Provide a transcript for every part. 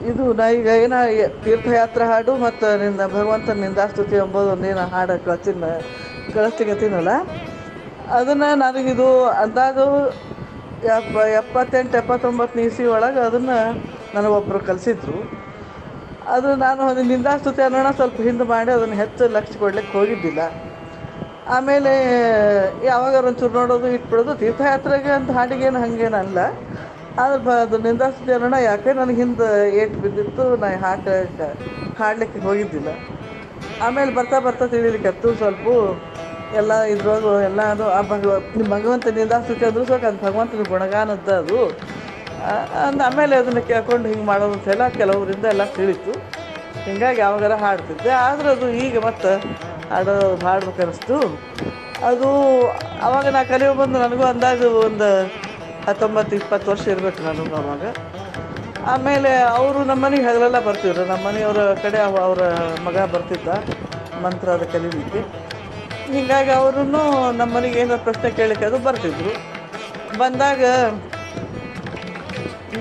ಇದು ನಾ ಈಗ ಏನ ತೀರ್ಥಯಾತ್ರೆ ಹಾಡು ಮತ್ತು ನಿಂದ ಭಗವಂತನ ನಿಂದಾಸ್ತುತಿ ಎಂಬುದು ಒಂದೇನು ಹಾಡು ಕಳಿಸ್ಲಿಕತ್ತೀನಲ್ಲ, ಅದನ್ನು ನನಗಿದು ಅಂದಾಜು 78-79 ಇಸ್ವಿ ಒಳಗೆ ಅದನ್ನು ನನಗೊಬ್ಬರು ಕಲಿಸಿದ್ರು. ಅದು ನಾನು ನಿಂದಾಸ್ತುತಿ ಅನ್ನೋಣ ಸ್ವಲ್ಪ ಹಿಂದೆ ಮಾಡಿ ಅದನ್ನು ಹೆಚ್ಚು ಲಕ್ಷ್ಯ ಕೊಡ್ಲಿಕ್ಕೆ ಹೋಗಿದ್ದಿಲ್ಲ. ಆಮೇಲೆ ಯಾವಾಗಾರ ಒಂಚೂರು ನೋಡೋದು ಇಟ್ಬಿಡೋದು. ತೀರ್ಥಯಾತ್ರೆಗೆ ಅಂತ ಹಾಡಿಗೇನು ಹಾಗೇನಲ್ಲ, ಆದ್ರೆ ಅದು ನಿಂದಾಸ್ತುತಿ ಅನ್ನೋಣ ಯಾಕೆ ನನಗೆ ಹಿಂದೆ ಏಟು ಬಿದ್ದಿತ್ತು, ನಾ ಹಾಡಲಿಕ್ಕೆ ಹೋಗಿದ್ದಿಲ್ಲ. ಆಮೇಲೆ ಬರ್ತಾ ಬರ್ತಾ ತಿಳಿಲಿಕ್ಕತ್ತು ಸ್ವಲ್ಪ ಎಲ್ಲ ಇದ್ರೊಳಗೆ ಎಲ್ಲ ಅದು ಆ ಭಗವಂತ ನಿಂದಾಸ್ತುತಿ ಅಂದರೂ ಸಾಕು ಅದು ಭಗವಂತನ ಗುಣಗಾನದ್ದು ಅದು. ಆಮೇಲೆ ಅದನ್ನು ಕೇಳ್ಕೊಂಡು ಹಿಂಗೆ ಮಾಡೋದು ಅಂತೆಲ್ಲ ಕೆಲವರಿಂದ ಎಲ್ಲ ತಿಳಿತು. ಹಿಂಗಾಗಿ ಯಾವಾಗಾರ ಹಾಡ್ತಿದ್ದೆ. ಆದ್ರೆ ಅದು ಈಗ ಮತ್ತೆ ಹಾಡ್ಬೇಕು ಅನ್ನಿಸ್ತು. ಅದು ಆವಾಗ ನಾ ಕಲಿಯೋ ಬಂದು ನನಗೂ ಅಂದಾಜು ಒಂದು 19-20 ವರ್ಷ ಇರಬೇಕು ನನಗೂ ಅವಾಗ. ಆಮೇಲೆ ಅವರು ನಮ್ಮನೆಗೆ ಹಗಲೆಲ್ಲ ಬರ್ತಿದ್ರು. ನಮ್ಮ ಮನೆಯವರ ಕಡೆ ಅವರ ಮಗ ಬರ್ತಿದ್ದ ಮಂತ್ರ ಅದು ಕಲೀಲಿಕ್ಕೆ. ಹೀಗಾಗಿ ಅವರು ನಮ್ಮನೆಗೆ ಏನಾರು ಪ್ರಶ್ನೆ ಕೇಳಲಿಕ್ಕೆ ಅದು ಬರ್ತಿದ್ರು. ಬಂದಾಗ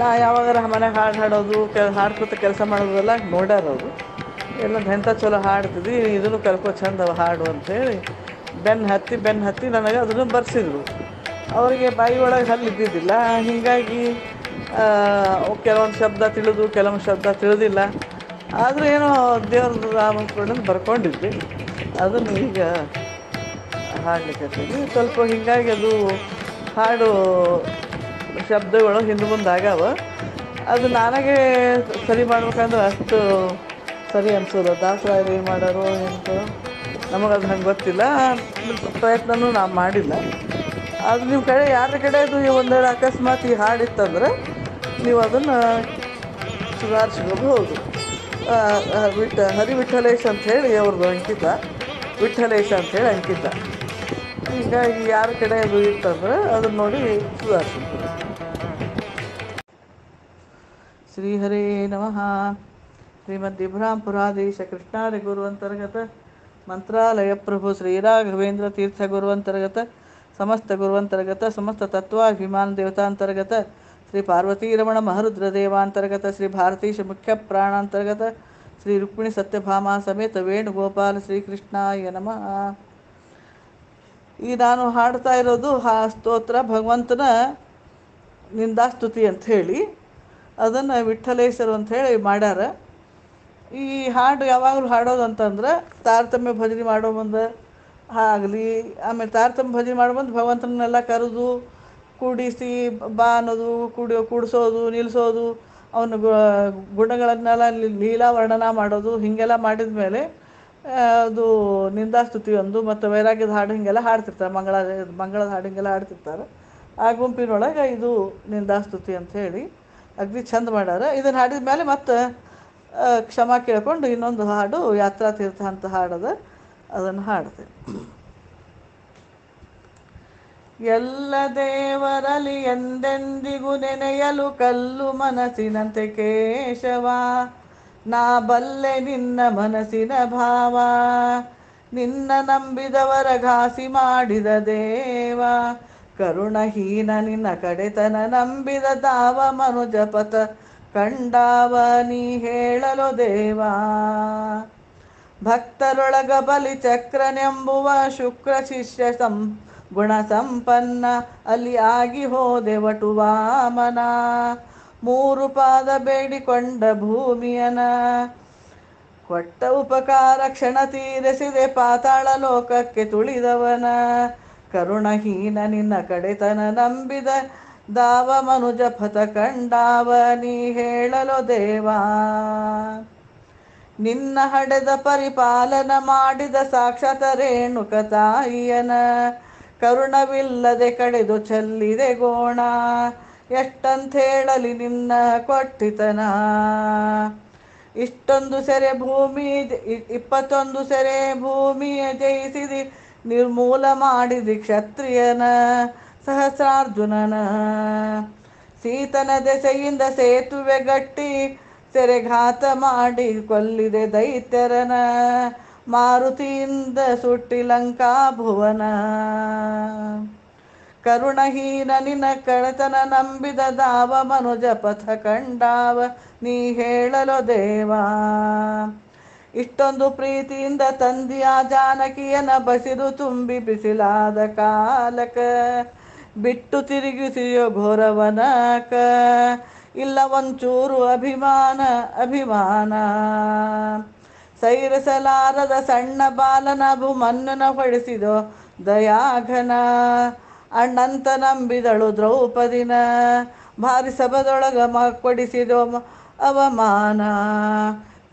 ನಾ ಯಾವಾಗಾರ ಮನೆಗೆ ಹಾಡೋದು ಹಾಡ್ಕೊತ ಕೆಲಸ ಮಾಡೋದೆಲ್ಲ ನೋಡ್ಯಾರ ಅವರು. ಎಲ್ಲ ಎಂಥ ಚಲೋ ಹಾಡ್ತಿದ್ವಿ, ಇದನ್ನು ಕಲ್ಕೋ ಚಂದ ಹಾಡು ಅಂಥೇಳಿ ಬೆನ್ನು ಹತ್ತಿ ನನಗೆ ಅದನ್ನು ಬರ್ಸಿದ್ರು. ಅವರಿಗೆ ಬಾಯಿ ಒಳಗೆ ಹಲ್ಲು ಇದ್ದಿದ್ದಿಲ್ಲ. ಹೀಗಾಗಿ ಕೆಲವೊಂದು ಶಬ್ದ ತಿಳಿದು ಕೆಲವೊಂದು ಶಬ್ದ ತಿಳಿದಿಲ್ಲ. ಆದರೂ ಏನೋ ದೇವ್ರದ್ದು ರಾಮಸ್ಮರಣೆ ಬರ್ಕೊಂಡಿದ್ವಿ. ಅದನ್ನು ಈಗ ಹಾಡ್ಲಿಕ್ಕೆ ಸ್ವಲ್ಪ ಹೀಗಾಗಿ ಅದು ಹಾಡು ಶಬ್ದಗಳು ಹಿಂದೆ ಮುಂದೆ ಆಗ್ಯಾವ. ಅದು ನನಗೆ ಸರಿ ಮಾಡ್ಬೇಕಂದ್ರೆ ಅಷ್ಟು ಸರಿ ಅನಿಸೋಲ್ಲ. ದಾಸರಾಯರು ಏನು ಮಾಡೋರು ಎಂತ ನಮಗದು ಹಂಗೆ ಗೊತ್ತಿಲ್ಲ, ಪ್ರಯತ್ನನೂ ನಾವು ಮಾಡಿಲ್ಲ. ಅದು ನಿಮ್ಮ ಕಡೆ ಯಾರ ಕಡೆ ಅದು ಒಂದೆರಡು ಅಕಸ್ಮಾತ್ ಈ ಹಾಡಿತ್ತಂದ್ರೆ ನೀವು ಅದನ್ನು ಸುಧಾರಿಸ್ಕೋಬಹುದು. ಹರಿವಿಠಲೇಶ್ ಅಂಥೇಳಿ ಅವ್ರದ್ದು ಅಂಕಿತ, ವಿಠಲೇಶ್ ಅಂಥೇಳಿ ಅಂಕಿತ. ಹೀಗಾಗಿ ಯಾರ ಕಡೆ ಅದು ಇತ್ತಂದ್ರೆ ಅದನ್ನು ನೋಡಿ ಸುಧಾರಿಸ್ಬೋದು. ಶ್ರೀಹರೇ ನಮಃ. ಶ್ರೀಮದ್ವಿಭ್ರಾಂಪುರಾಧೀಶ ಕೃಷ್ಣಾರಿ ಗುರುವಂತರ್ಗತ ಮಂತ್ರಾಲಯ ಪ್ರಭು ಶ್ರೀರಾಘವೇಂದ್ರ ತೀರ್ಥ ಗುರುವಂತರ್ಗತ ಸಮಸ್ತ ಗುರುವಂತರ್ಗತ ಸಮಸ್ತ ತತ್ವಾಭಿಮಾನ ದೇವತಾಂತರ್ಗತ ಶ್ರೀ ಪಾರ್ವತೀರಮಣ ಮಹರುದ್ರ ದೇವಾಂತರ್ಗತ ಶ್ರೀ ಭಾರತೀಶ ಮುಖ್ಯ ಪ್ರಾಣಾಂತರ್ಗತ ಶ್ರೀ ರುಕ್ಮಿಣಿ ಸತ್ಯಭಾಮಾ ಸಮೇತ ವೇಣುಗೋಪಾಲ ಶ್ರೀಕೃಷ್ಣಾಯ ನಮಃ. ಈ ನಾನು ಹಾಡ್ತಾ ಇರೋದು ಸ್ತೋತ್ರ ಭಗವಂತನ ನಿಂದಾಸ್ತುತಿ ಅಂಥೇಳಿ, ಅದನ್ನು ವಿಠ್ಠಲೇಶ್ವರು ಅಂಥೇಳಿ ಮಾಡ್ಯಾರ. ಈ ಹಾಡು ಯಾವಾಗಲೂ ಹಾಡೋದು ಅಂತಂದ್ರೆ ತಾರತಮ್ಯ ಭಜನೆ ಮಾಡೋ ಮುಂದೆ ಆಗಲಿ, ಆಮೇಲೆ ತಾರತಮ್ಯ ಭಜನೆ ಮಾಡೋ ಮುಂದೆ ಭಗವಂತನೆಲ್ಲ ಕರೆದು ಕೂಡಿಸಿ ಬಾ ಅನ್ನೋದು, ಕೂಡಿಸೋದು ನಿಲ್ಲಿಸೋದು, ಅವನ ಗುಣಗಳನ್ನೆಲ್ಲ ಲೀಲಾ ವರ್ಣನ ಮಾಡೋದು, ಹೀಗೆಲ್ಲ ಮಾಡಿದ ಮೇಲೆ ಅದು ನಿಂದಾಸ್ತುತಿ ಒಂದು ಮತ್ತು ವೈರಾಗ್ಯದ ಹಾಡು ಹಿಂಗೆಲ್ಲ ಹಾಡ್ತಿರ್ತಾರೆ. ಮಂಗಳದ ಹಾಡು ಹಿಂಗೆಲ್ಲ ಹಾಡ್ತಿರ್ತಾರೆ. ಆ ಗುಂಪಿನೊಳಗೆ ಇದು ನಿಂದಾಸ್ತುತಿ ಅಂಥೇಳಿ ಅಗ್ದಿ ಚಂದ ಮಾಡ್ಯಾರ. ಇದನ್ನು ಹಾಡಿದ ಮೇಲೆ ಮತ್ತು ಕ್ಷಮಾ ಕೇಳ್ಕೊಂಡು ಇನ್ನೊಂದು ಹಾಡು ಯಾತ್ರಾ ತೀರ್ಥ ಅಂತ ಹಾಡದ, ಅದನ್ನು ಹಾಡ್ತೇನೆ. ಎಲ್ಲ ದೇವರಲ್ಲಿ ಎಂದೆಂದಿಗೂ ನೆನೆಯಲು ಕಲ್ಲು ಮನಸ್ಸಿನಂತೆ ಕೇಶವ, ನಾ ಬಲ್ಲೆ ನಿನ್ನ ಮನಸ್ಸಿನ ಭಾವ, ನಿನ್ನ ನಂಬಿದವರ ಘಾಸಿ ಮಾಡಿದ ದೇವ, ಕರುಣಹೀನ ನಿನ್ನ ಕಡೆತನ ನಂಬಿದ ದಾವ ಮನುಜಪಥ ಕಂಡಾವ ನೀ ಹೇಳಲು ದೇವಾ, ಭಕ್ತರೊಳಗ ಬಲಿ ಚಕ್ರನೆಂಬುವ ಶುಕ್ರ ಶಿಷ್ಯ ಗುಣ ಸಂಪನ್ನ ಅಲ್ಲಿ ಆಗಿ ಹೋದೆ ವಟು ವಾಮನ, 3 ಪಾದ ಬೇಡಿಕೊಂಡ ಭೂಮಿಯನ, ಕೊಟ್ಟ ಉಪಕಾರ ಕ್ಷಣ ತೀರಿಸಿದೆ ಪಾತಾಳ ಲೋಕಕ್ಕೆ ತುಳಿದವನ, ಕರುಣಹೀನ ನಿನ್ನ ಕಡೆತನ ನಂಬಿದ ದಾವ ಮನುಜ ಪಥ ಕಂಡಾವ ನೀ ಹೇಳಲು ದೇವಾ, ನಿನ್ನ ಹಡೆದ ಪರಿಪಾಲನ ಮಾಡಿದ ಸಾಕ್ಷಾತ್ ರೇಣುಕ ತಾಯಿಯನ, ಕರುಣವಿಲ್ಲದೆ ಕಡೆದು ಚೆಲ್ಲಿದೆ ಗೋಣ, ಎಷ್ಟಂಥೇಳಲಿ ನಿನ್ನ ಕೊಟ್ಟಿತನ, ಇಷ್ಟೊಂದು ಸೆರೆ ಭೂಮಿ 21 ಸೆರೆ ಭೂಮಿಯ ಜಯಿಸಿದಿ, ನಿರ್ಮೂಲ ಮಾಡಿದಿ ಕ್ಷತ್ರಿಯನ ಸಹಸ್ರಾರ್ಜುನನ, ಸೀತನ ದೆಸೆಯಿಂದ ಸೇತುವೆ ಗಟ್ಟಿ ಸೆರೆಘಾತ ಮಾಡಿ ಕೊಲ್ಲಿದೆ ದೈತ್ಯರನ, ಮಾರುತಿಯಿಂದ ಸುಟ್ಟಿ ಲಂಕಾ ಭುವನ, ಕರುಣಹೀನ ನಿನ್ನ ಕಳತನ ನಂಬಿದ ದಾವ ಮನುಜ ಪಥ ಕಂಡಾವ ನೀ ಹೇಳಲು ದೇವಾ. ಇಷ್ಟೊಂದು ಪ್ರೀತಿಯಿಂದ ತಂದಿಯ ಜಾನಕಿಯನ ಬಸಿರು ತುಂಬಿ ಬಿಸಿಲಾದ ಕಾಲಕ ಬಿಟ್ಟು ತಿರುಗಿಸಿಯೋ ಘೋರವನಕ ಇಲ್ಲ ಒಂಚೂರು ಅಭಿಮಾನ ಅಭಿಮಾನ. ಸೈರಿಸಲಾರದ ಸಣ್ಣ ಬಾಲನ ಭೂಮನ್ನನ ಹೊಡೆಸಿದೋ ದಯಾಘನ. ಅಣ್ಣಂತ ನಂಬಿದಳು ದ್ರೌಪದಿನ ಭಾರಿ ಸಭದೊಳಗ ಕೊಡಿಸಿದೋ ಅವಮಾನ.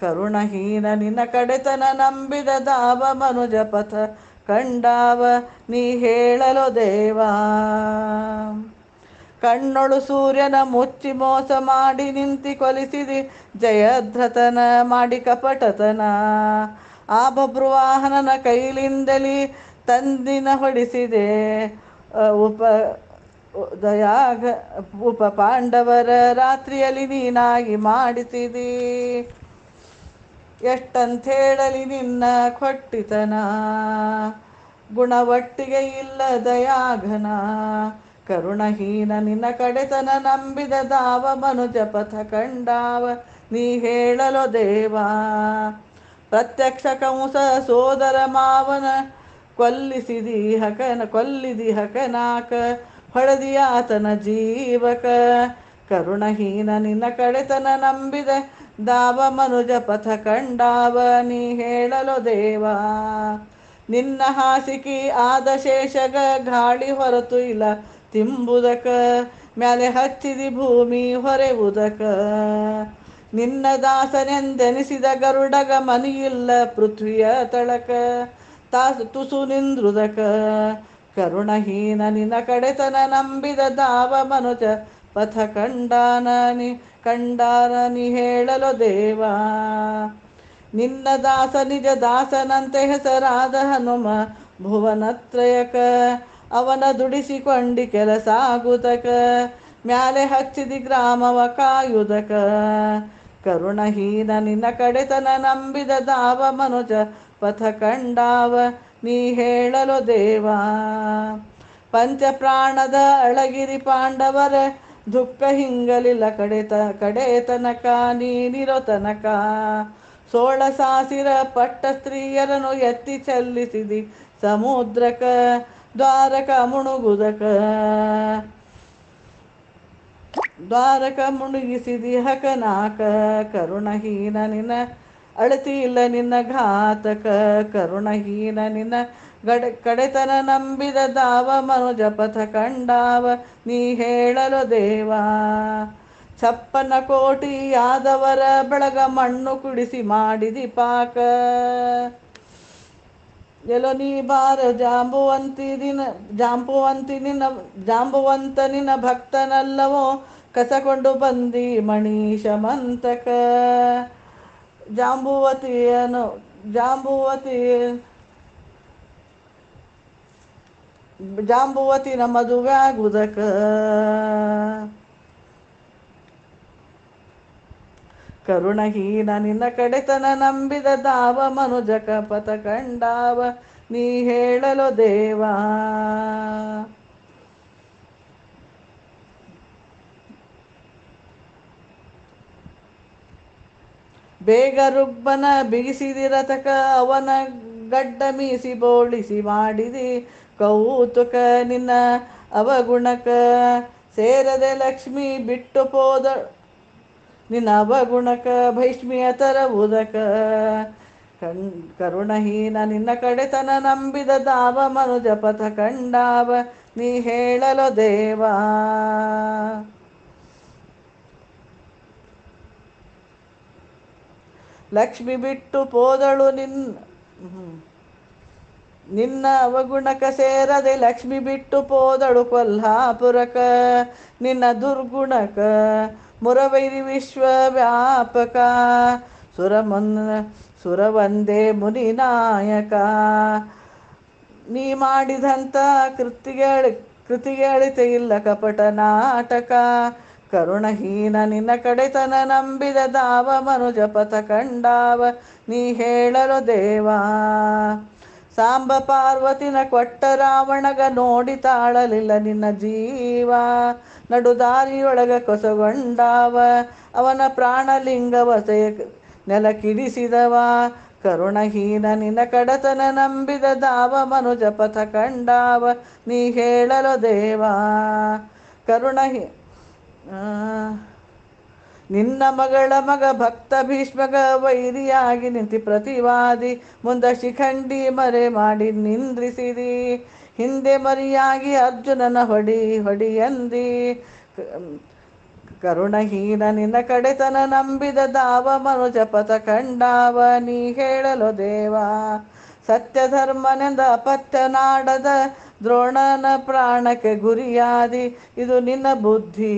ಕರುಣಹೀನ ನಿನ್ನ ಕಡೆತನ ನಂಬಿದ ದಾವ ಮನುಜ ಪಥ ಕಂಡಾವ ನೀ ಹೇಳಲು ದೇವಾ. ಕಣ್ಣೊಳು ಸೂರ್ಯನ ಮುಚ್ಚಿ ಮೋಸ ಮಾಡಿ ನಿಂತಿ ಕೊಲಿಸಿದಿ ಜಯದ್ರಥನ ಮಾಡಿ ಕಪಟತನ. ಆ ಬಭ್ರುವಾಹನನ ಕೈಲಿಂದಲಿ ತಂದಿನ ಹೊಡಿಸಿದೆ ಉಪ ದಯಾಘ ಉಪ ಪಾಂಡವರ ರಾತ್ರಿಯಲ್ಲಿ ನೀನಾಗಿ ಮಾಡಿಸಿದಿ. ಎಷ್ಟಂಥೇಳಲಿ ನಿನ್ನ ಕೊಟ್ಟಿತನ ಗುಣವಟ್ಟಿಗೆ ಇಲ್ಲ ದಯಾಘನ. ಕರುಣಹೀನ ನಿನ್ನ ಕಡೆತನ ನಂಬಿದ ದಾವ ಮನುಜ ಪಥ ಕಂಡಾವ ನೀ ಹೇಳಲು ದೇವಾ. ಪ್ರತ್ಯಕ್ಷ ಕಂಸ ಸೋದರ ಮಾವನ ಕೊಲ್ಲಿಸಿದಿ ಹಕನಾಕ ಹೊಡೆದಿಯಾತನ ಜೀವಕ. ಕರುಣಹೀನ ನಿನ್ನ ಕಡೆತನ ನಂಬಿದ ದಾವ ಮನುಜ ಪಥ ಕಂಡಾವ ನೀ ಹೇಳಲು ದೇವಾ. ನಿನ್ನ ಹಾಸಿಕಿ ಆದ ಶೇಷಗ ಗಾಳಿ ಹೊರತು ಇಲ್ಲ ತಿಂಬುದಕ ಮ್ಯಾಲೆ ಹಚ್ಚಿದಿ ಭೂಮಿ ಹೊರೆವುದಕ. ನಿನ್ನ ದಾಸನೆಂದೆನಿಸಿದ ಗರುಡಗ ಮನಿಯಿಲ್ಲ ಪೃಥ್ವಿಯ ತಳಕ ತುಸು ನಿಂದ್ರುದಕ. ಕರುಣಹೀನ ನಿನ್ನ ಕಡೆತನ ನಂಬಿದ ದಾವ ಮನುಜ ಪಥ ಕಂಡಾನ ನೀ ಹೇಳಲು ದೇವಾ. ನಿನ್ನ ದಾಸ ನಿಜ ದಾಸನಂತೆ ಹೆಸರಾದ ಹನುಮ ಭುವನತ್ರಯಕ ಅವನ ದುಡಿಸಿಕೊಂಡಿ ಕೆಲಸಾಗುತಕ ಮ್ಯಾಲೆ ಹಚ್ಚಿದಿ ಗ್ರಾಮವ ಕಾಯುದಕ. ಕರುಣಹೀನ ನಿನ್ನ ಕಡೆತನ ನಂಬಿದ ದಾವ ಮನುಜ ಪಥ ಕಂಡಾವ ನೀ ಹೇಳಲು ದೇವಾ. ಪಂಚಪ್ರಾಣದ ಅಳಗಿರಿ ಪಾಂಡವರ ದುಃಖ ಹಿಂಗಲಿಲ್ಲ ಕಡೆತನಕ ನೀನಿರೋ ತನಕ. 16 ಸಾಸಿರ ಪಟ್ಟ ಸ್ತ್ರೀಯರನ್ನು ಎತ್ತಿ ಚೆಲ್ಲಿಸಿದಿ ಸಮುದ್ರಕ ದ್ವಾರಕ ಮುಳುಗಿಸಿದಿ ಹಕನಾಕ. ಕರುಣಹೀನ ನಿನ್ನ ಅಳತಿ ಇಲ್ಲ ನಿನ್ನ ಘಾತಕ. ಕರುಣಹೀನ ನಿನ್ನ ಕಡೆತನ ನಂಬಿದ ದಾವ ಮನುಜ ಪಥ ಕಂಡಾವ ನೀ ಹೇಳಲು ದೇವಾ. 56 ಕೋಟಿ ಯಾದವರ ಬೆಳಗ ಮಣ್ಣು ಕುಡಿಸಿ ಮಾಡಿದಿ ಪಾಕ. ಎಲ್ಲೋ ನೀ ಬಾರ ಜಾಂಬುವಂತ ನಿನ್ನ ಭಕ್ತನಲ್ಲವೋ ಕಸಕೊಂಡು ಬಂದಿ ಮಣೀಶಮಂತಕ. ಜಾಂಬುವತಿನ ಮದುವ್ಯಾಗುದಕ. ಕರುಣಹೀನ ನಿನ್ನ ಕಡೆತನ ನಂಬಿದ ದಾವ ಮನುಜಕ ಪಥ ಕಂಡಾವ ನೀ ಹೇಳಲು ದೇವಾ. ಬೇಗ ರುಬ್ಬನ ಬಿಗಿಸಿದಿ ರಥಕ ಅವನ ಗಡ್ಡ ಮೀಸಿ ಬೋಳಿಸಿ ಮಾಡಿದಿ ಕೌತುಕ. ನಿನ್ನ ಅವಗುಣಕ ಸೇರದೆ ಲಕ್ಷ್ಮಿ ಬಿಟ್ಟು ಪೋದ ನಿನ್ನ ಅವಗುಣಕ ಭೈಷ್ಮಿಯ ತರವುದಕ. ಕರುಣಹೀನ ನಿನ್ನ ಕಡೆತನ ನಂಬಿದ ದಾವ ಮನುಜ ಪಥ ಕಂಡಾವ ನೀ ಹೇಳಲು ದೇವಾ. ಲಕ್ಷ್ಮಿ ಬಿಟ್ಟು ಪೋದಳು ನಿನ್ನ ಅವಗುಣಕ ಸೇರದೆ ಲಕ್ಷ್ಮಿ ಬಿಟ್ಟು ಪೋದಳು ಕೊಲ್ಹಾಪುರಕ. ನಿನ್ನ ದುರ್ಗುಣಕ ಮುರವೈರಿ ವಿಶ್ವವ್ಯಾಪಕ. ಸುರವಂದೇ ಮುನಿನಾಯಕ. ನೀ ಮಾಡಿದಂಥ ಕೃತಿಗೆ ಅಳಿತೆ ಇಲ್ಲ ಕಪಟ ನಾಟಕ. ಕರುಣಹೀನ ನಿನ್ನ ಕಡೆತನ ನಂಬಿದ ದಾವ ಮನುಜ ಪಥ ಕಂಡಾವ ನೀ ಹೇಳಲು ದೇವಾ. ಸಾಂಬ ಪಾರ್ವತಿನ ಕೊಟ್ಟ ರಾವಣಗ ನೋಡಿ ತಾಳಲಿಲ್ಲ ನಿನ್ನ ಜೀವ. ನಡುದಾರಿಯೊಳಗ ಕೊಸಗೊಂಡಾವ ಅವನ ಪ್ರಾಣಲಿಂಗವ ನೆಲ ಕಿಡಿಸಿದವ. ಕರುಣಹೀನ ನಿನ್ನ ಕಡತನ ನಂಬಿದ ದಾವ ಮನುಜ ಪಥ ಕಂಡಾವ ನೀ ಹೇಳಲು ದೇವಾ. ಕರುಣಹೀ ನಿನ್ನ ಮಗಳ ಮಗ ಭಕ್ತ ಭೀಷ್ಮಗ ವೈರಿಯಾಗಿ ನಿಂತಿ ಪ್ರತಿವಾದಿ. ಮುಂದ ಶಿಖಂಡಿ ಮರೆ ಮಾಡಿ ನಿಂದ್ರಿಸಿದಿ. ಹಿಂದೆ ಮರಿಯಾಗಿ ಅರ್ಜುನನ ಹೊಡಿಯಂದಿ. ಕರುಣಹೀನ ನಿನ್ನ ಕಡೆತನ ನಂಬಿದ ದಾವ ಮನುಜ ಪಥ ಕಂಡಾವ ನೀ ಹೇಳಲು ದೇವಾ. ಸತ್ಯ ಧರ್ಮನೆಂದ ಅಪತ್ಯನಾಡದ ದ್ರೋಣನ ಪ್ರಾಣಕ್ಕೆ ಗುರಿಯಾದಿ. ಇದು ನಿನ್ನ ಬುದ್ಧಿ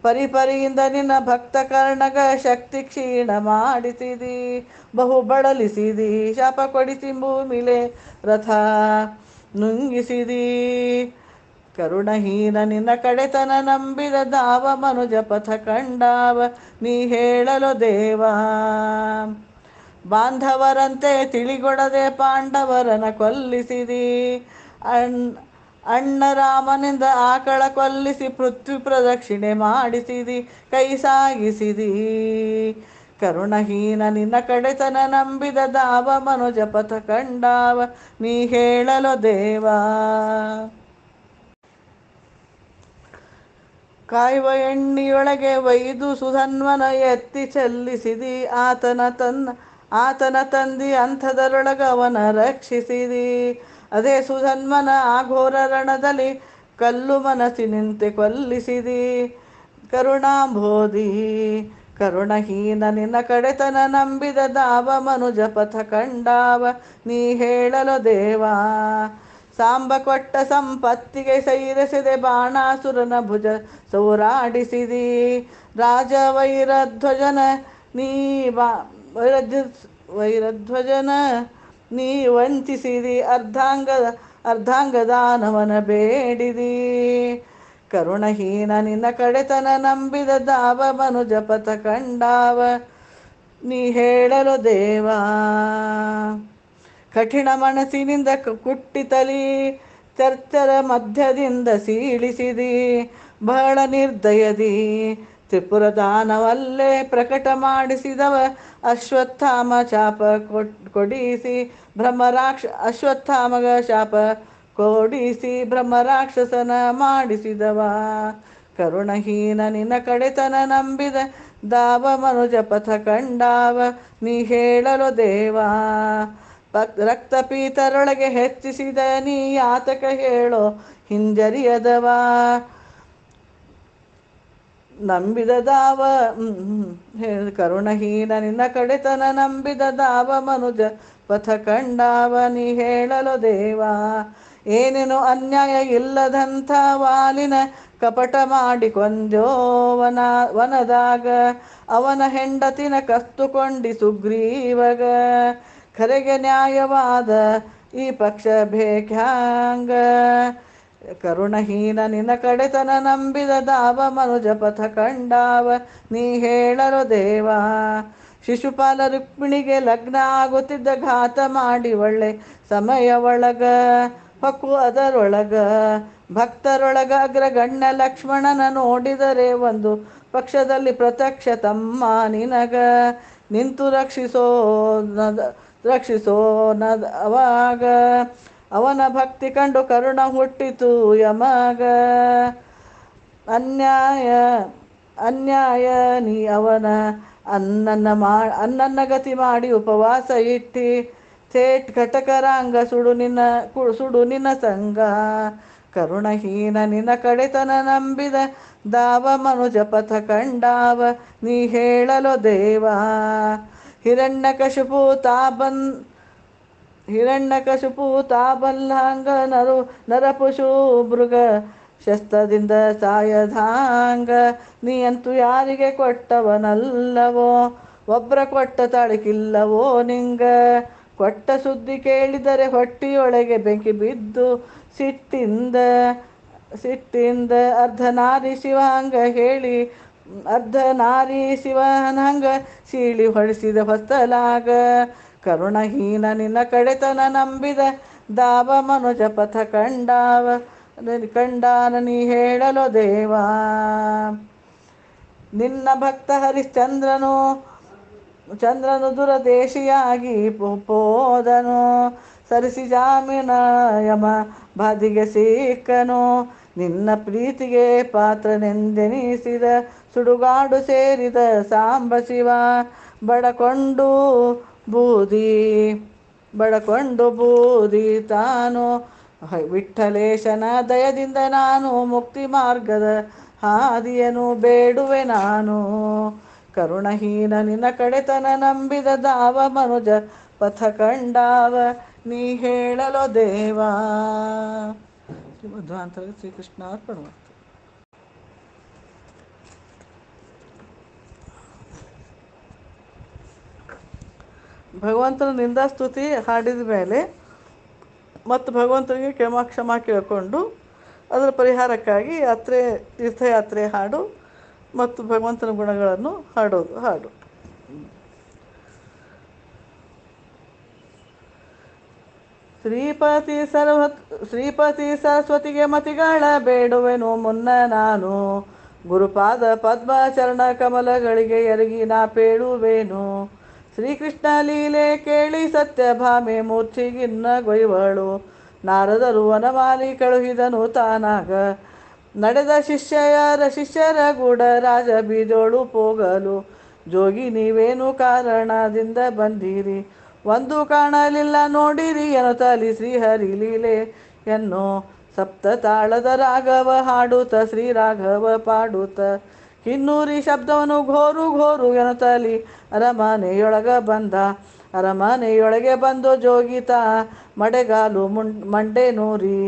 ಪರಿಪರಿಯಿಂದ ನಿನ್ನ ಭಕ್ತ ಕರ್ಣಗ ಶಕ್ತಿ ಕ್ಷೀಣ ಮಾಡಿಸಿದಿ. ಬಹು ಬಳಲಿಸಿದಿ ಶಾಪ ಕೊಡಿಸಿ ಭೂಮಿಲೆ ರಥ ನುಂಗಿಸಿದಿ. ಕರುಣಹೀನ ನಿನ್ನ ಕಡೆತನ ನಂಬಿದ ದಾವ ಮನುಜ ಪಥ ಕಂಡಾವ ನೀ ಹೇಳಲು ದೇವಾ. ಬಾಂಧವರಂತೆ ತಿಳಿಗೊಡದೆ ಪಾಂಡವರನ ಕೊಲ್ಲಿಸಿದಿ. ಅಣ್ಣ ರಾಮನಿಂದ ಆಕಳ ಕೊಲ್ಲಿಸಿ ಪೃಥ್ವಿ ಪ್ರದಕ್ಷಿಣೆ ಮಾಡಿಸಿದಿ. ಕೈ ಸಾಗಿಸಿದಿ. ಕರುಣಹೀನ ನಿನ್ನ ಕಡೆತನ ನಂಬಿದ ದಾವ ಮನುಜ ಪಥ ಕಂಡಾವ ನೀ ಹೇಳಲು ದೇವಾ. ಕಾಯುವ ಎಣ್ಣಿಯೊಳಗೆ ಒಯ್ದು ಸುಧನ್ವನ ಎತ್ತಿ ಚೆಲ್ಲಿಸಿದಿ. ಆತನ ತಂದಿ ಅಂಥದರೊಳಗ ಅವನ ರಕ್ಷಿಸಿದಿ. ಅದೇ ಸುಧನ್ವನ ಆಘೋರ ರಣದಲ್ಲಿ ಕಲ್ಲು ಮನಸ್ಸಿನಿಂತೆ ಕೊಲ್ಲಿಸಿದಿ. ಕರುಣಾಂಬೋಧಿ ಕರುಣಹೀನ ನಿನ್ನ ಕಡೆತನ ನಂಬಿದ ದಾವ ಮನುಜ ಪಥ ಕಂಡಾವ ನೀ ಹೇಳಲು ದೇವಾ. ಸಾಂಬ ಕೊಟ್ಟ ಸಂಪತ್ತಿಗೆ ಸೈರಸೆದೆ ಬಾಣಾಸುರನ ಭುಜ ಸೌರಾಡಿಸಿದಿ. ರಾಜ ವೈರಧ್ವಜನ ನೀ ವಂಚಿಸಿದಿ. ಅರ್ಧಾಂಗದಾನವನ ಬೇಡಿದಿ. ಕರುಣಹೀನ ನಿನ್ನ ಕಡೆತನ ನಂಬಿದ ದಾವ ಮನುಜ ಪಥ ಕಂಡಾವ ನೀ ಹೇಳಲು ದೇವಾ. ಕಠಿಣ ಮನಸ್ಸಿನಿಂದ ಕುಟ್ಟಿತಲಿ ಚರ್ಚರ ಮಧ್ಯದಿಂದ ಸೀಳಿಸಿದಿ. ಬಹಳ ನಿರ್ದಯದಿ ತ್ರಿಪುರದಾನವಲ್ಲೇ ಪ್ರಕಟ ಮಾಡಿಸಿದವ ಅಶ್ವತ್ಥಾಮ ಶಾಪ ಕೊಡಿಸಿ. ಅಶ್ವತ್ಥಾಮಗ ಶಾಪ ಕೊಡಿಸಿ ಬ್ರಹ್ಮರಾಕ್ಷಸನ ಮಾಡಿಸಿದವ. ಕರುಣಹೀನ ನಿನ್ನ ಕಡೆತನ ನಂಬಿದ ದಾವ ಮನುಜ ಪಥ ಕಂಡಾವ ನೀ ಹೇಳಲು ದೇವಾ. ರಕ್ತಪೀತರೊಳಗೆ ಹೆಚ್ಚಿಸಿದ ನೀ ಯಾತಕ ಹೇಳೋ ಹಿಂಜರಿಯದವ. ನಂಬಿದ ದಾವ ಕರುಣಹೀನ ನಿನ್ನ ಕಡೆತನ ನಂಬಿದ ದಾವ ಮನುಜ ಪಥ ಕಂಡಾವ ನೀ ಹೇಳಲು ದೇವಾ. ಏನೇನು ಅನ್ಯಾಯ ಇಲ್ಲದಂಥ ವಾಲಿನ ಕಪಟ ಮಾಡಿ ಕೊಂದೋ ವನದಾಗ. ಅವನ ಹೆಂಡತಿನ ಕಸ್ತುಕೊಂಡಿ ಸುಗ್ರೀವಗ. ಖರೆಗೆ ನ್ಯಾಯವಾದ ಈ ಪಕ್ಷ ಬೇಕ್ಯಾಂಗ. ಕರುಣಹೀನ ನಿನ್ನ ಕಡೆತನ ನಂಬಿದ ದಾವ ಮನುಜ ಪಥ ಕಂಡಾವ ನೀ ಹೇಳಲು ದೇವಾ. ಶಿಶುಪಾಲ ರುಕ್ಮಿಣಿಗೆ ಲಗ್ನ ಆಗುತ್ತಿದ್ದ ಘಾತ ಮಾಡಿ ಒಳ್ಳೆ ಸಮಯ ಒಳಗ ಹೊಕ್ಕು ಅದರೊಳಗ. ಭಕ್ತರೊಳಗ ಅಗ್ರಗಣ್ಯ ಲಕ್ಷ್ಮಣನ ನೋಡಿದರೆ ಒಂದು ಪಕ್ಷದಲ್ಲಿ ಪ್ರತ್ಯಕ್ಷ ತಮ್ಮ ನಿನಗ. ನಿಂತು ರಕ್ಷಿಸೋ ಅವಾಗ. ಅವನ ಭಕ್ತಿ ಕಂಡು ಕರುಣ ಹುಟ್ಟಿತು ಯಮಗ. ಅನ್ಯಾಯ ನೀ ಅವನ ಅನ್ನನ್ನ ಗತಿ ಮಾಡಿ ಉಪವಾಸ ಇಟ್ಟಿ. ಥೇಟ್ ಘಟಕರಾಂಗ ಸುಡು ನಿನ್ನ ಸಂಗ. ಕರುಣಹೀನ ನಿನ್ನ ಕಡೆತನ ನಂಬಿದ ದಾವ ಮನುಜ ಪಥ ಕಂಡಾವ ನೀ ಹೇಳಲು ದೇವಾ. ಹಿರಣ್ಯಕಶಿಪು ತಾಬಲ್ಲಾಂಗ ನರಪುಷು ಮೃಗ ಶಸ್ತ್ರದಿಂದ ಸಾಯಧಾಂಗ. ನೀಯಂತೂ ಯಾರಿಗೆ ಕೊಟ್ಟವನಲ್ಲವೋ ಒಬ್ರ ಕೊಟ್ಟ ತಾಳಿಕಿಲ್ಲವೋ ನಿಂಗ. ಕೊಟ್ಟ ಸುದ್ದಿ ಕೇಳಿದರೆ ಹೊಟ್ಟಿಯೊಳಗೆ ಬೆಂಕಿ ಬಿದ್ದು ಸಿಟ್ಟಿಂದ ಅರ್ಧನಾರಿ ಶಿವನಂಗ ಸೀಳಿ ಹೊಡಿಸಿದ ಹೊಸ್ತಲಾಗ. ಕರುಣಹೀನ ನಿನ್ನ ಕಡೆತನ ನಂಬಿದ ದಾವ ಮನುಜ ಪಥ ಕಂಡಾನ ನೀ ಹೇಳಲು ದೇವಾ. ನಿನ್ನ ಭಕ್ತ ಚಂದ್ರನು ದುರದೇಶಿಯಾಗಿ ಪೋದನು, ಸರಿಸಿ ಜಾಮೀನ ಯಮ ಬಾಧಿಗೆ ಸಿಕ್ಕನು. ನಿನ್ನ ಪ್ರೀತಿಗೆ ಪಾತ್ರನೆಂದೆನಿಸಿದ ಸುಡುಗಾಡು ಸೇರಿದ ಸಾಂಬ ಶಿವ, ಬಡಕೊಂಡು ಬೂದಿ ತಾನು ವಿಠ್ಠಲೇಶನ ದಯದಿಂದ ನಾನು ಮುಕ್ತಿ ಮಾರ್ಗದ ಹಾದಿಯನು ಬೇಡುವೆ ನಾನು. ಕರುಣಹೀನ ನಿನ್ನ ಕಡೆತನ ನಂಬಿದ ದಾವ ಮನುಜ ಪಥ ಕಂಡಾವ ನೀ ಹೇಳಲೋ ದೇವಾ. ಶ್ರೀಮಧ್ವಾಂತರ್ಗತ ಶ್ರೀಕೃಷ್ಣ ಅರ್ಪಣಮಸ್ತು. ಭಗವಂತನ ನಿಂದಾಸ್ತುತಿ ಹಾಡಿದ ಮೇಲೆ ಮತ್ತು ಭಗವಂತನಿಗೆ ಕ್ಷಮಾ ಕೇಳಿಕೊಂಡು ಅದರ ಪರಿಹಾರಕ್ಕಾಗಿ ತೀರ್ಥಯಾತ್ರೆ ಹಾಡು ಮತ್ತು ಭಗವಂತನ ಗುಣಗಳನ್ನು ಹಾಡು. ಶ್ರೀಪತಿ ಸರಸ್ವತಿಗೆ ಮತಿಗಳ ಬೇಡುವೆನು ಮುನ್ನ ನಾನು, ಗುರುಪಾದ ಪದ್ಮ ಚರಣ ಕಮಲಗಳಿಗೆ ಎರಗಿ ನಾ ಪೇಳುವೆನು. ಶ್ರೀಕೃಷ್ಣ ಲೀಲೆ ಕೇಳಿ ಸತ್ಯಭಾಮೆ ಮೂರ್ಛಿಗಿನ್ನ ಗೊಯ್ವಳು, ನಾರದರು ವನಮಾಲಿ ಕಳುಹಿದನು ತಾನಾಗ. ನಡೆದ ಶಿಷ್ಯರ ಗೂಢ ರಾಜ ಬೀಜೋಳು ಪೋಗಲು, ಜೋಗಿ ನೀವೇನು ಕಾರಣದಿಂದ ಬಂದಿರಿ, ಒಂದು ಕಾಣಲಿಲ್ಲ ನೋಡಿರಿ ಎನ್ನುತ್ತಲಿ ಶ್ರೀಹರಿ ಲೀಲೆ ಎನ್ನು. ಸಪ್ತ ತಾಳದ ರಾಘವ ಹಾಡುತ್ತ ಶ್ರೀರಾಘವ ಪಾಡುತ್ತ, ಕಿನ್ನೂರಿ ಶಬ್ದವನು ಘೋರು ಎನ್ನುತ್ತಲಿ ಅರಮನೆಯೊಳಗೆ ಬಂದು ಜೋಗಿತ ಮಡೆಗಾಲು ಮಂಡೆ ನೂರಿ,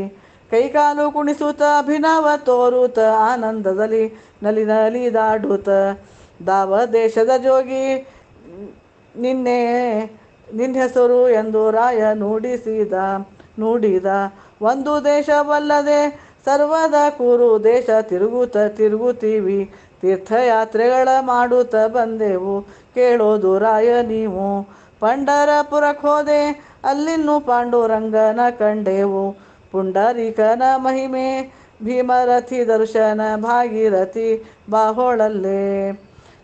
ಕೈಕಾಲು ಕುಣಿಸುತ್ತ ಅಭಿನವ ತೋರುತ್ತ ಆನಂದದಲ್ಲಿ ನಲಿದಾಡುತ್ತ. ದಾವ ದೇಶದ ಜೋಗಿ ನಿನ್ನೆಸರು ಎಂದು ರಾಯ ನುಡಿದ, ಒಂದು ದೇಶವಲ್ಲದೆ ಸರ್ವದ ಕೂರು ದೇಶ ತಿರುಗುತ್ತೀವಿ, ತೀರ್ಥಯಾತ್ರೆಗಳ ಮಾಡುತ್ತ ಬಂದೆವು ಕೇಳೋದು ರಾಯ ನೀವು. ಪಂಢರಪುರಕ್ಕೆ ಹೋದೆ ಅಲ್ಲಿನ್ನು ಪಾಂಡುರಂಗನ ಕಂಡೆವು, ಪುಂಡರೀಕನ ಮಹಿಮೆ ಭೀಮರಥಿ ದರ್ಶನ ಭಾಗೀರಥಿ ಬಾಹೋಳಲ್ಲೇ.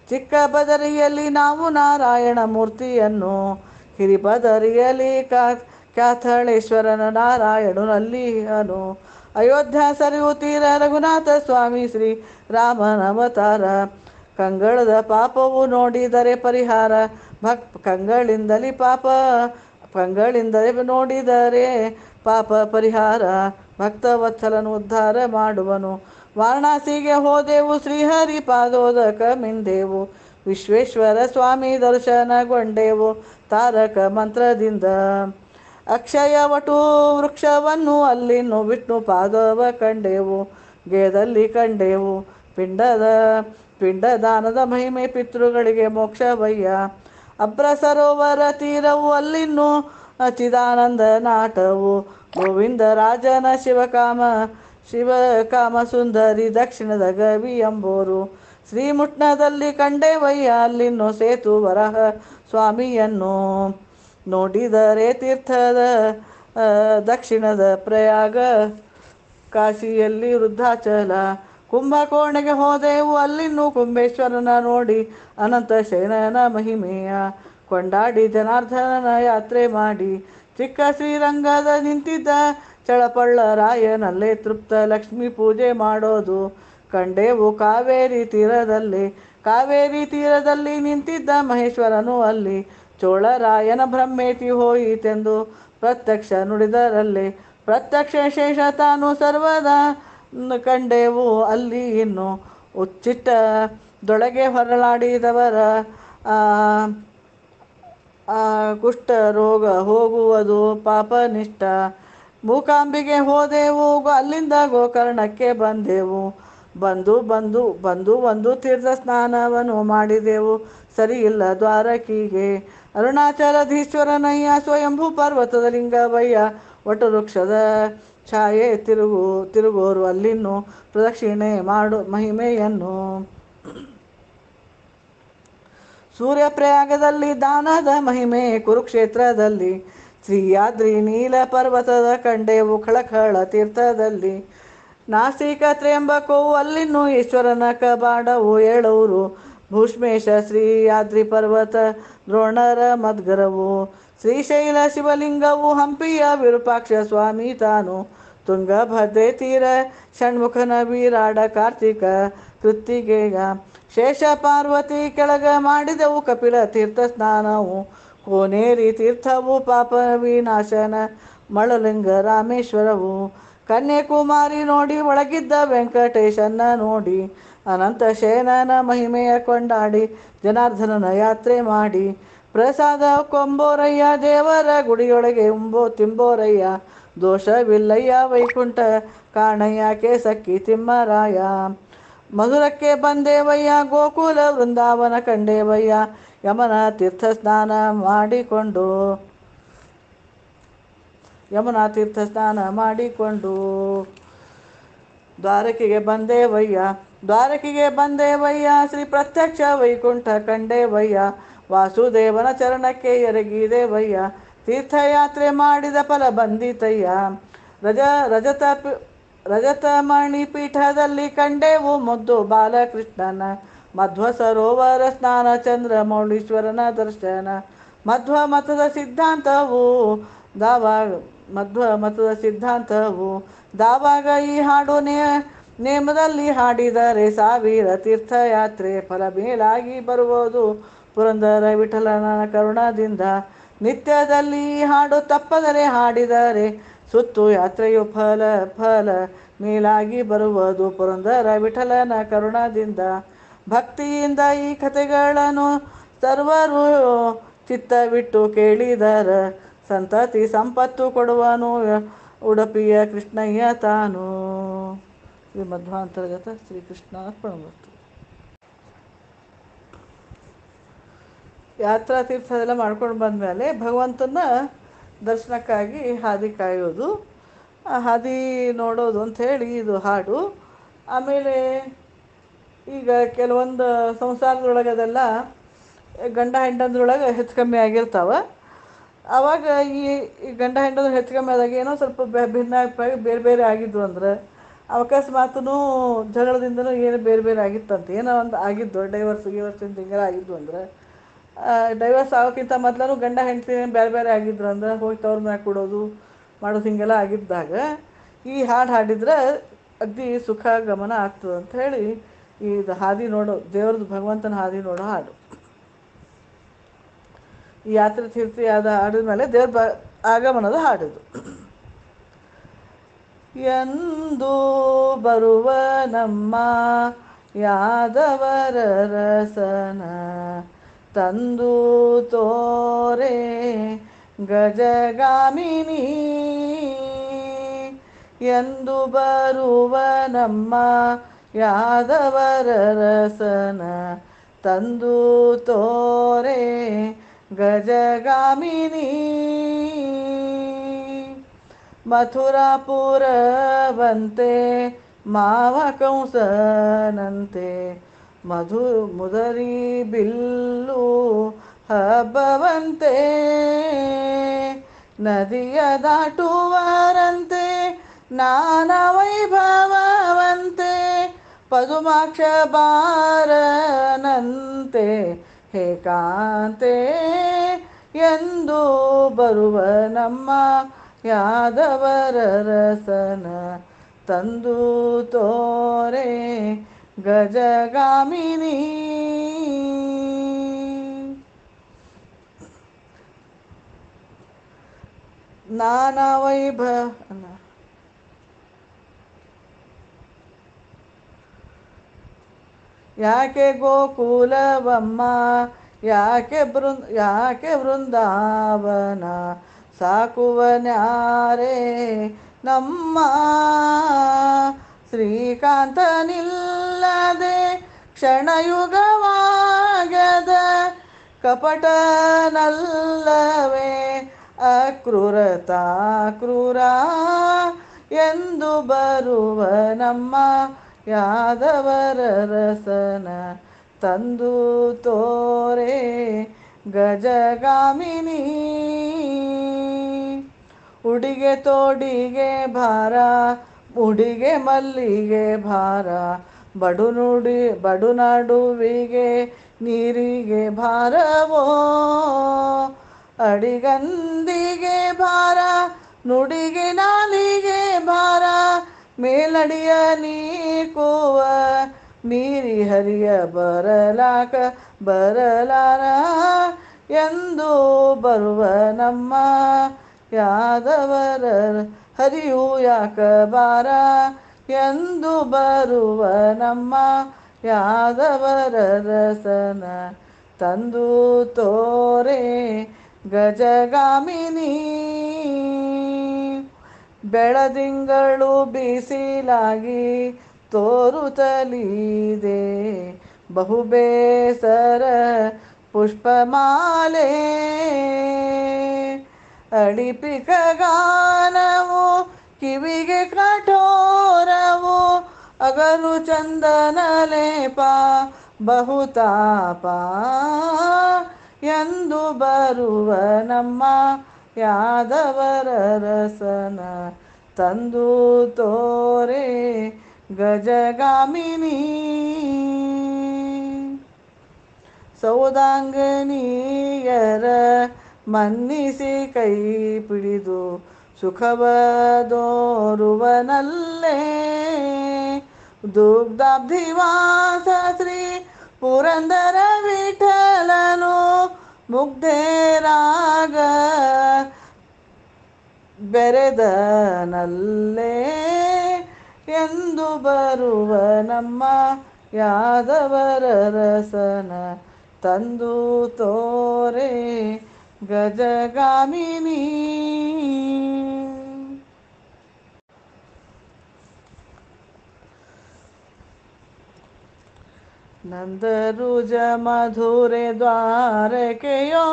ಚಿಕ್ಕ ಬದರಿಯಲ್ಲಿ ನಾವು ನಾರಾಯಣ ಮೂರ್ತಿಯನ್ನು, ಹಿರಿಪದರಿಯಲ್ಲಿ ಕ್ಯಾಥಳೇಶ್ವರನ ನಾರಾಯಣನಲ್ಲಿಯನು. ಅಯೋಧ್ಯ ಸರಿಯು ತೀರ ರಘುನಾಥ ಸ್ವಾಮಿ ಶ್ರೀ ರಾಮನವತಾರ, ಕಂಗಳದ ಪಾಪವು ನೋಡಿದರೆ ಪರಿಹಾರ, ಕಂಗಳಿಂದಲೇ ನೋಡಿದರೆ ಪಾಪ ಪರಿಹಾರ, ಭಕ್ತವತ್ಸಲನು ಉದ್ಧಾರ ಮಾಡುವನು. ವಾರಣಾಸಿಗೆ ಹೋದೆವು ಶ್ರೀಹರಿ ಪಾದೋದಕ ಮಿಂದೆವು, ವಿಶ್ವೇಶ್ವರ ಸ್ವಾಮಿ ದರ್ಶನಗೊಂಡೆವು ತಾರಕ ಮಂತ್ರದಿಂದ. ಅಕ್ಷಯ ವಟು ವೃಕ್ಷವನ್ನು ಅಲ್ಲಿನ್ನು ವಿಷ್ಣು ಪಾದವ ಕಂಡೆವು, ಗೇದಲ್ಲಿ ಕಂಡೆವು ಪಿಂಡದಾನದ ಮಹಿಮೆ ಪಿತೃಗಳಿಗೆ ಮೋಕ್ಷವಯ್ಯ. ಅಬ್ರ ಸರೋವರ ತೀರವು ಅಲ್ಲಿನ್ನು ಚಿದಾನಂದ ನಾಟವು, ಗೋವಿಂದ ರಾಜನ ಶಿವಕಾಮ ಸುಂದರಿ ದಕ್ಷಿಣದ ಗವಿ ಎಂಬೋರು. ಶ್ರೀಮುಟ್ನದಲ್ಲಿ ಕಂಡೆವಯ್ಯ ಅಲ್ಲಿನ್ನು ಸೇತು ವರಹ ಸ್ವಾಮಿಯನ್ನು, ನೋಡಿದರೆ ತೀರ್ಥದ ದಕ್ಷಿಣದ ಪ್ರಯಾಗ, ಕಾಶಿಯಲ್ಲಿ ವೃದ್ಧಾಚಲ. ಕುಂಭಕೋಣೆಗೆ ಹೋದೆವು ಅಲ್ಲಿನ್ನು ಕುಂಬೇಶ್ವರನ ನೋಡಿ, ಅನಂತ ಶಯನನ ಮಹಿಮೆಯ ಕೊಂಡಾಡಿ ಜನಾರ್ದನನ ಯಾತ್ರೆ ಮಾಡಿ. ಚಿಕ್ಕ ಶ್ರೀರಂಗದ ನಿಂತಿದ್ದ ಚಳಪಳ್ಳ ರಾಯನಲ್ಲೇ ತೃಪ್ತ ಲಕ್ಷ್ಮೀ ಪೂಜೆ ಮಾಡೋದು ಕಂಡೆವು ಕಾವೇರಿ ತೀರದಲ್ಲಿ ನಿಂತಿದ್ದ ಮಹೇಶ್ವರನು ಅಲ್ಲಿ. ಚೋಳರಾಯನ ಬ್ರಹ್ಮೇತಿ ಹೋಯಿತೆಂದು ಪ್ರತ್ಯಕ್ಷ ನುಡಿದರಲ್ಲಿ, ಪ್ರತ್ಯಕ್ಷ ಶೇಷ ತಾನು ಸರ್ವದಾ ಕಂಡೆವು ಅಲ್ಲಿ. ಇನ್ನು ಉಚ್ಚಿಷ್ಟದೊಳಗೆ ಹೊರಳಾಡಿದವರ ಕುಷ್ಠ ರೋಗ ಹೋಗುವುದು ಪಾಪನಿಷ್ಠ. ಮೂಕಾಂಬಿಗೆ ಹೋದೆವು ಅಲ್ಲಿಂದ ಗೋಕರ್ಣಕ್ಕೆ ಬಂದೆವು, ಬಂದು ತೀರ್ಥ ಸ್ನಾನವನ್ನು ಮಾಡಿದೆವು ಸರಿಯಿಲ್ಲ ದ್ವಾರಕಿಗೆ. ಅರುಣಾಚಲಧೀಶ್ವರನಯ್ಯ ಸ್ವಯಂಭೂ ಪರ್ವತದ ಲಿಂಗವಯ್ಯ, ವಟವೃಕ್ಷದ ಛಾಯೆ ತಿರುಗೋರು ಅಲ್ಲಿನ್ನು ಪ್ರದಕ್ಷಿಣೆ ಮಾಡು ಮಹಿಮೆಯನ್ನು. ಸೂರ್ಯಪ್ರಯಾಗದಲ್ಲಿ ದಾನದ ಮಹಿಮೆ, ಕುರುಕ್ಷೇತ್ರದಲ್ಲಿ ಶ್ರೀಯಾದ್ರಿ ನೀಲ ಪರ್ವತದ ಕಂಡೆವು ಖಳಖಳ ತೀರ್ಥದಲ್ಲಿ. ನಾಸಿಕ ತ್ರ್ಯಂಬಕವು ಅಲ್ಲಿನ್ನು ಈಶ್ವರನ ಕಬಾಡವು ಏಳೂರು, ಭೂಷ್ಮೇಶ ಶ್ರೀಯಾದ್ರಿ ಪರ್ವತ ದ್ರೋಣರ ಮದ್ಗರವು. ಶ್ರೀಶೈಲ ಶಿವಲಿಂಗವು ಹಂಪಿಯ ವಿರೂಪಾಕ್ಷ ಸ್ವಾಮಿ ತಾನು, ತುಂಗಭದ್ರೆ ತೀರ ಷಣ್ಮುಖನ ವಿರಾಡ ಕಾರ್ತಿಕ ಕೃತ್ತಿಗೆಯ. ಶೇಷ ಪಾರ್ವತಿ ಕೆಳಗ ಮಾಡಿದೆವು ಕಪಿಲ ತೀರ್ಥ ಸ್ನಾನವು, ಕೋನೇರಿ ತೀರ್ಥವು ಪಾಪ ವಿನಾಶನ ಮಳಲಿಂಗ ರಾಮೇಶ್ವರವು. ಕನ್ಯಾಕುಮಾರಿ ನೋಡಿ ಒಳಗಿದ್ದ ವೆಂಕಟೇಶನ್ನ ನೋಡಿ, ಅನಂತ ಶೇನನ ಮಹಿಮೆಯ ಕೊಂಡಾಡಿ ಜನಾರ್ದನನ ಯಾತ್ರೆ ಮಾಡಿ. ಪ್ರಸಾದ ಕೊಂಬೋರಯ್ಯ ದೇವರ ಗುಡಿಯೊಳಗೆ ತಿಂಬೋರಯ್ಯ, ದೋಷವಿಲ್ಲಯ್ಯ ವೈಕುಂಠ ಕಾಣಯ್ಯ ಕೇಸಕ್ಕಿ ತಿಮ್ಮರಾಯ. ಮಧುರಕ್ಕೆ ಬಂದೇವಯ್ಯ ಗೋಕುಲ ವೃಂದಾವನ ಕಂಡೇವಯ್ಯ, ಯಮನ ತೀರ್ಥ ಸ್ನಾನ ಮಾಡಿಕೊಂಡು. ದ್ವಾರಕೆಗೆ ಬಂದೇವಯ್ಯ ಶ್ರೀ ಪ್ರತ್ಯಕ್ಷ ವೈಕುಂಠ ಕಂಡೇವಯ್ಯ, ವಾಸುದೇವನ ಚರಣಕ್ಕೆ ಎರಗಿದೇವಯ್ಯ, ತೀರ್ಥಯಾತ್ರೆ ಮಾಡಿದ ಫಲ ಬಂದಿತಯ್ಯ. ರಜತಮಣಿ ಪೀಠದಲ್ಲಿ ಕಂಡೆವು ಮುದ್ದು ಬಾಲಕೃಷ್ಣನ, ಮಧ್ವ ಸರೋವರ ಸ್ನಾನ ಚಂದ್ರಮೌಳೀಶ್ವರನ ದರ್ಶನ. ಮಧ್ವ ಮತದ ಸಿದ್ಧಾಂತವು ದಾವಾಗ ಈ ಹಾಡು ನೇಮದಲ್ಲಿ ಹಾಡಿದರೆ, ಸಾವಿರ ತೀರ್ಥಯಾತ್ರೆ ಫಲ ಮೇಲಾಗಿ ಬರುವುದು ಪುರಂದರ ವಿಠಲನ ಕರುಣದಿಂದ. ನಿತ್ಯದಲ್ಲಿ ಈ ಹಾಡು ತಪ್ಪದರೆ ಹಾಡಿದರೆ, ಸುತ್ತು ಯಾತ್ರೆಯು ಫಲ ಮೇಲಾಗಿ ಬರುವುದು ಪುರಂದರ ವಿಠಲನ ಕರುಣದಿಂದ. ಭಕ್ತಿಯಿಂದ ಈ ಕಥೆಗಳನ್ನು ಸರ್ವರು ಚಿತ್ತವಿಟ್ಟು ಕೇಳಿದರ, ಸಂತತಿ ಸಂಪತ್ತು ಕೊಡುವನು ಉಡುಪಿಯ ಕೃಷ್ಣಯ್ಯ ತಾನು. ಇದು ಮಧ್ವಾಂತರ್ಗತ ಶ್ರೀಕೃಷ್ಣ ಅರ್ಪಣಮಸ್ತು. ಯಾತ್ರಾ ತೀರ್ಥದೆಲ್ಲ ಮಾಡ್ಕೊಂಡು ಬಂದಮೇಲೆ ಭಗವಂತನ ದರ್ಶನಕ್ಕಾಗಿ ಹಾದಿ ಕಾಯೋದು, ಹಾದಿ ನೋಡೋದು ಅಂಥೇಳಿ ಇದು ಹಾಡು. ಆಮೇಲೆ ಈಗ ಕೆಲವೊಂದು ಸಂಸಾರದೊಳಗದೆಲ್ಲ ಗಂಡ ಹೆಂಡಂದ್ರೊಳಗೆ ಹೆಚ್ಚು ಕಮ್ಮಿ ಆಗಿರ್ತಾವೆ. ಆವಾಗ ಈ ಗಂಡ ಹೆಂಡಂದ್ರೆ ಹೆಚ್ಚು ಕಮ್ಮಿ ಆದಾಗ ಏನೋ ಸ್ವಲ್ಪ ಭಿನ್ನಾಭಿಪ್ರಾಯ ಬೇರೆ ಬೇರೆ ಆಗಿದ್ವು ಅಂದ್ರೆ, ಅಕಸ್ಮಾತೂ ಜಗಳದಿಂದನೂ ಏನು ಬೇರೆ ಬೇರೆ ಆಗಿತ್ತಂತ, ಏನೋ ಒಂದು ಆಗಿದ್ದು ಡೈವರ್ಸ್ ಹಿಂಗೆಲ್ಲ ಆಗಿದ್ವು ಅಂದ್ರೆ, ಡೈವರ್ಸ್ ಆಗೋಕ್ಕಿಂತ ಮೊದಲು ಗಂಡ ಹೆಂಡತಿ ಬೇರೆ ಬೇರೆ ಆಗಿದ್ರು ಅಂದ್ರೆ ಹೋಗಿ ತವ್ರ ಮ್ಯಾಗ ಕೊಡೋದು ಮಾಡೋದು ಹಿಂಗೆಲ್ಲ ಆಗಿದ್ದಾಗ ಈ ಹಾಡು ಹಾಡಿದ್ರೆ ಅಗ್ದಿ ಸುಖ ಗಮನ ಆಗ್ತದೆ ಅಂತ ಹೇಳಿ ಇದು ಹಾದಿ ನೋಡೋ ದೇವ್ರದ್ದು ಭಗವಂತನ ಹಾದಿ ನೋಡೋ ಹಾಡು. ಈ ಯಾತ್ರೆ ತೀರ್ಥ ಯಾವ್ದು ಹಾಡಿದ ಮೇಲೆ ದೇವ್ರ ಆಗಮನದ ಹಾಡಿದು. ಎಂದು ಬರುವ ನಮ್ಮ ಯಾದವರ ರಸನ, ತಂದು ತೋರೆ ಗಜಗಾಮಿನಿ. ಎಂದು ಬರುವ ನಮ್ಮ ಯಾದವರ ರಸನ, ತಂದು ತೋರೆ ಗಜಗಾಮಿನಿ. ಮಥುರಾಪುರವಂತೆ ಮಾವ ಕಂಸನಂತೆ, ಮುದರಿ ಬಿಲ್ಲು ಹಬ್ಬವಂತೆ. ನದಿಯ ದಾಟುವರಂತೆ ನಾನಾ ವೈಭವವಂತೆ, ಪದುಮಾಕ್ಷ ಬಾರನಂತೆ ಹೇ ಕಾಂತೆ. ಎಂದು ಬರುವ ನಮ್ಮ ಯಾದವರ ರಸನ, ತಂದು ತೋರೆ ಗಜಗಾಮಿನಿ. ನಾನಾ ಯಾಕೆ ಗೋಕುಲವಮ್ಮ, ಯಾಕೆ ವೃಂದಾವನ, ಸಾಕುವನ್ಯಾರೆ ನಮ್ಮ ಶ್ರೀಕಾಂತನಿಲ್ಲದೆ ಕ್ಷಣಯುಗವಾಗದ ಕಪಟನಲ್ಲವೇ ಅಕ್ರೂರತಾ ಕ್ರೂರ. ಎಂದು ಬರುವ ನಮ್ಮ ಯಾದವರ ರಸನ, ತಂದು ತೋರೆ ಗಜಗಾಮಿನಿ. ಉಡಿಗೆ ತೋಡಿಗೆ ಭಾರ, ಉಡಿಗೆ ಮಲ್ಲಿಗೆ ಭಾರ, ಬಡು ನಡುವಿಗೆ ನೀರಿಗೆ ಭಾರವೋ. ಅಡಿಗಂದಿಗೆ ಭಾರ, ನುಡಿಗೆ ನಾಲಿಗೆ ಭಾರ, ಮೇಲಡಿಯ ನೀಕುವ ಮೀರಿ ಹರಿಯ ಬರಲಾರ ಎಂದು ಬರುವ ನಮ್ಮ ಯಾದವರ ಹರಿಯು ಯಾಕ ಬಾರ ಎಂದು ಬರುವ ನಮ್ಮ ಯಾದವರ ರಸನ ತಂದು ತೋರೆ ಗಜಗಾಮಿನಿ. ಬೆಳದಿಂಗಳು ಬಿಸಿಲಾಗಿ ತೋರುತ್ತಲಿದೆ ಬಹುಬೇಸರ ಪುಷ್ಪಮಾಲೆ. ಅಡಿಪಿಕ ಗಾನವು ಕಿವಿಗೆ ಕಠೋರವು, ಅಗರು ಚಂದನ ಲೇಪ ಬಹುತಾಪ ಎಂದು ಬರುವ ನಮ್ಮ ಯಾದವರ ರಸನ ತಂದು ತೋರೆ ಗಜಗಾಮಿನಿ. ಸೌದಾಂಗನೀಯರ ಮನ್ನಿಸಿ ಕೈ ಪಿಡಿದು ಸುಖವದೋರುವನಲ್ಲೇ, ದುಗ್ಧಾಬ್ಧಿವಾಸ ಶ್ರೀ ಪುರಂದರ ವಿಠಲನು ಮುಗ್ಧರಾಗ ಬೆರೆದನಲ್ಲೇ ಎಂದು ಬರುವ ನಮ್ಮ ಯಾದವರ ರಸನ ತಂದು ತೋರೆ ಗಜಗಾಮಿನಿ. ನಂದರುಜ ಮಧುರೆ ದ್ವಾರಕೆಯೋ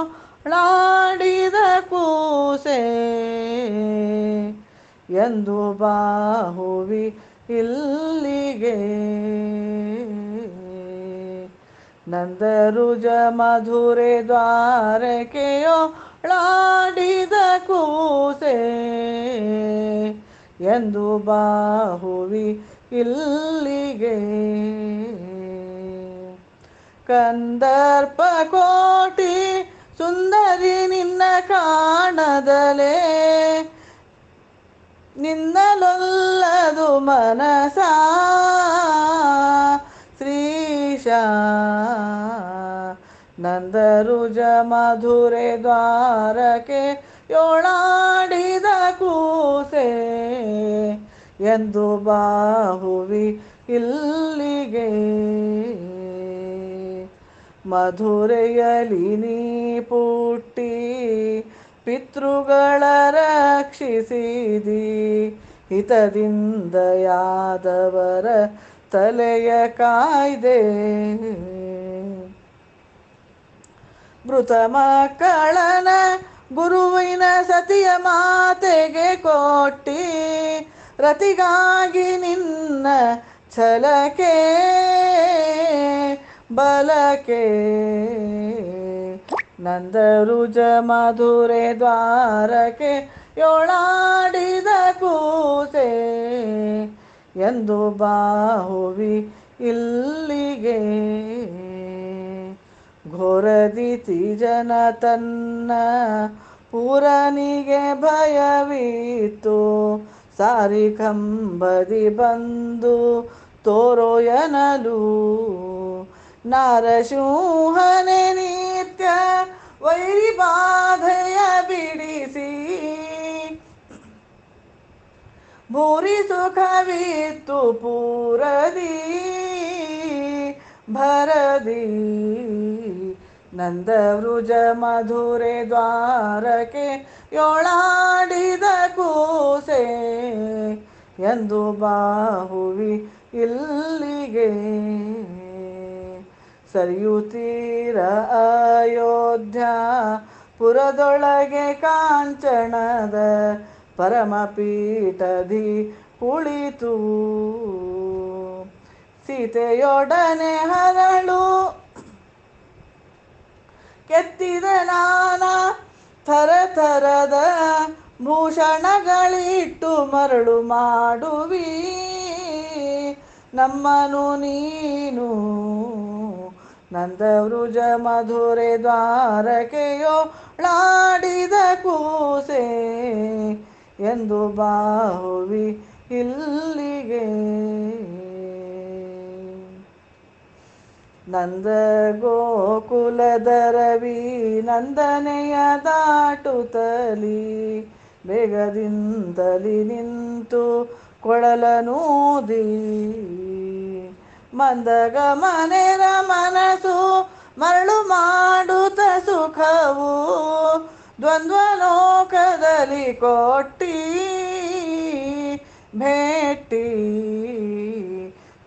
ಳಾಡಿದ ಕೂಸೆ ಎಂದು ಬಾಹುವಿ ಇಲ್ಲಿಗೆ. ನಂದರುಜ ಮಧುರೆ ದ್ವಾರಕೆಯೋ ಳಾಡಿದ ಕೂಸೆ ಎಂದು ಬಾಹುವಿ ಇಲ್ಲಿಗೆ. ಕಂದರ್ಪ ಕೋಟಿ ಸುಂದರಿ ನಿನ್ನ ಕಾಣದಲೇ, ನಿನ್ನಲೊಲ್ಲದು ಮನಸ ಶ್ರೀಶ. ನಂದರುಜ ಮಧುರೆ ದ್ವಾರಕೆ ಯೋಳಾಡಿದ ಕೂಸೆ ಎಂದು ಬಾಹುವಿ ಇಲ್ಲಿಗೆ. ಮಧುರೆಯಲಿ ನೀ ಪುಟ್ಟಿ ಪಿತೃಗಳ ರಕ್ಷಿಸಿದಿ, ಹಿತದಿಂದ ಯಾದವರ ತಲೆಯ ಕಾಯ್ದೆ. ಮೃತ ಮಕ್ಕಳನ ಗುರುವಿನ ಸತಿಯ ಮಾತೆಗೆ ಕೊಟ್ಟಿ, ರತಿಗಾಗಿ ನಿನ್ನ ಛಲಕೆ ಬಲಕೆ. ನಂದರುಜ ಮಧುರೆ ದ್ವಾರಕೆ ಯೋಳಾಡಿದ ಕೂಸೆ ಎಂದು ಬಾಹುವಿ ಇಲ್ಲಿಗೆ. ಘೋರದಿತಿ ಜನ ತನ್ನ ಪೂರನಿಗೆ ಭಯವಿತ್ತು, ಸಾರಿ ಕಂಬದಿ ಬಂದು ತೋರೋ ಎನ್ನಲು. ನಾರಸಿಂಹನೆ ನಿತ್ಯ ವೈರಿ ಬಾಧೆಯ ಬಿಡಿಸಿ, ಭೂರಿ ಸುಖವಿತ್ತು ಪೂರದಿ ಭರದಿ. ನಂದವೃಜ ಮಧುರೆ ದ್ವಾರಕೆ ಯೋಳಾಡಿದ ಕೂಸೆ ಎಂದು ಬಾಹುವಿ ಇಲ್ಲಿಗೆ. ಸರಿಯುತ್ತೀರ ಅಯೋಧ್ಯ ಪುರದೊಳಗೆ ಕಾಂಚನದ ಪರಮಪೀಠದಿ ಕುಳಿತು, ಸೀತೆಯೊಡನೆ ಹರಳು ಥರ ಥರದ ಭೂಷಣಗಳಿಟ್ಟು ಮರಳು ಮಾಡುವಿ ನಮ್ಮನು ನೀನು ನಂದವೃಜ ಮಧುರೆ ದ್ವಾರಕೆಯೊಳಾಡಿದ ಕೂಸೆ ಎಂದು ಬಾಹುವಿ ಇಲ್ಲಿಗೆ. ನಂದ ಗೋಕುಲದ ರವಿ ನಂದನೆಯ ದಾಟುತ್ತಲಿ ಬೇಗದಿಂದಲಿ ನಿಂತು ಕೊಳಲನೂದಿ ಮಂದಗ ಮನೆರ ಮನಸ್ಸು ಮರಳು ಮಾಡುತ್ತ ಸುಖವು ದ್ವಂದ್ವಲೋಕದಲ್ಲಿ ಕೊಟ್ಟಿ ಭೇಟಿ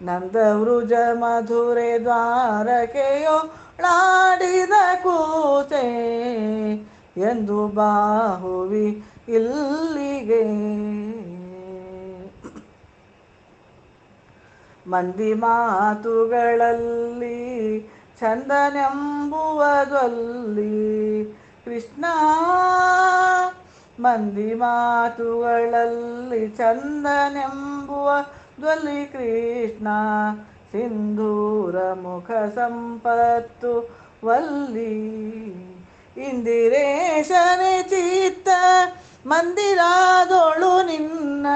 ನಂದವೃಜ ಮಧುರೆ ದ್ವಾರಕೆಯೊಳಾಡಿದ ಕೂಸೆ ಎಂದು ಬಾಹುವಿ ಇಲ್ಲಿಗೆ. ಮಂದಿ ಮಾತುಗಳಲ್ಲಿ ಚಂದನೆಂಬುವದಲ್ಲಿ ಕೃಷ್ಣ ಮಂದಿ ಮಾತುಗಳಲ್ಲಿ ಚಂದನೆಂಬುವದಲ್ಲಿ ಕೃಷ್ಣ ಸಿಂಧೂರ ಮುಖ ಸಂಪತ್ತು ವಲ್ಲಿ ಇಂದಿರೇಶನೆ ಚಿತ್ತ ಮಂದಿರಾದೊಳು ನಿನ್ನ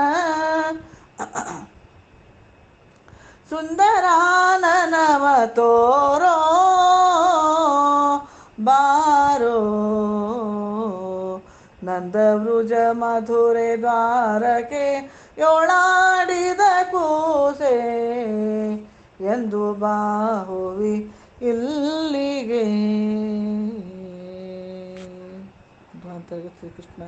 ಸುಂದರಾನನವ ತೋರೋ ಬಾರೋ ನಂದವೃಜ ಮಧುರೆ ದ್ವಾರಕೆಯೊಳಾಡಿದ ಕೂಸೆ ಎಂದು ಬಾಹುವಿ ಇಲ್ಲಿಗೆ. ಶ್ರೀಕೃಷ್ಣ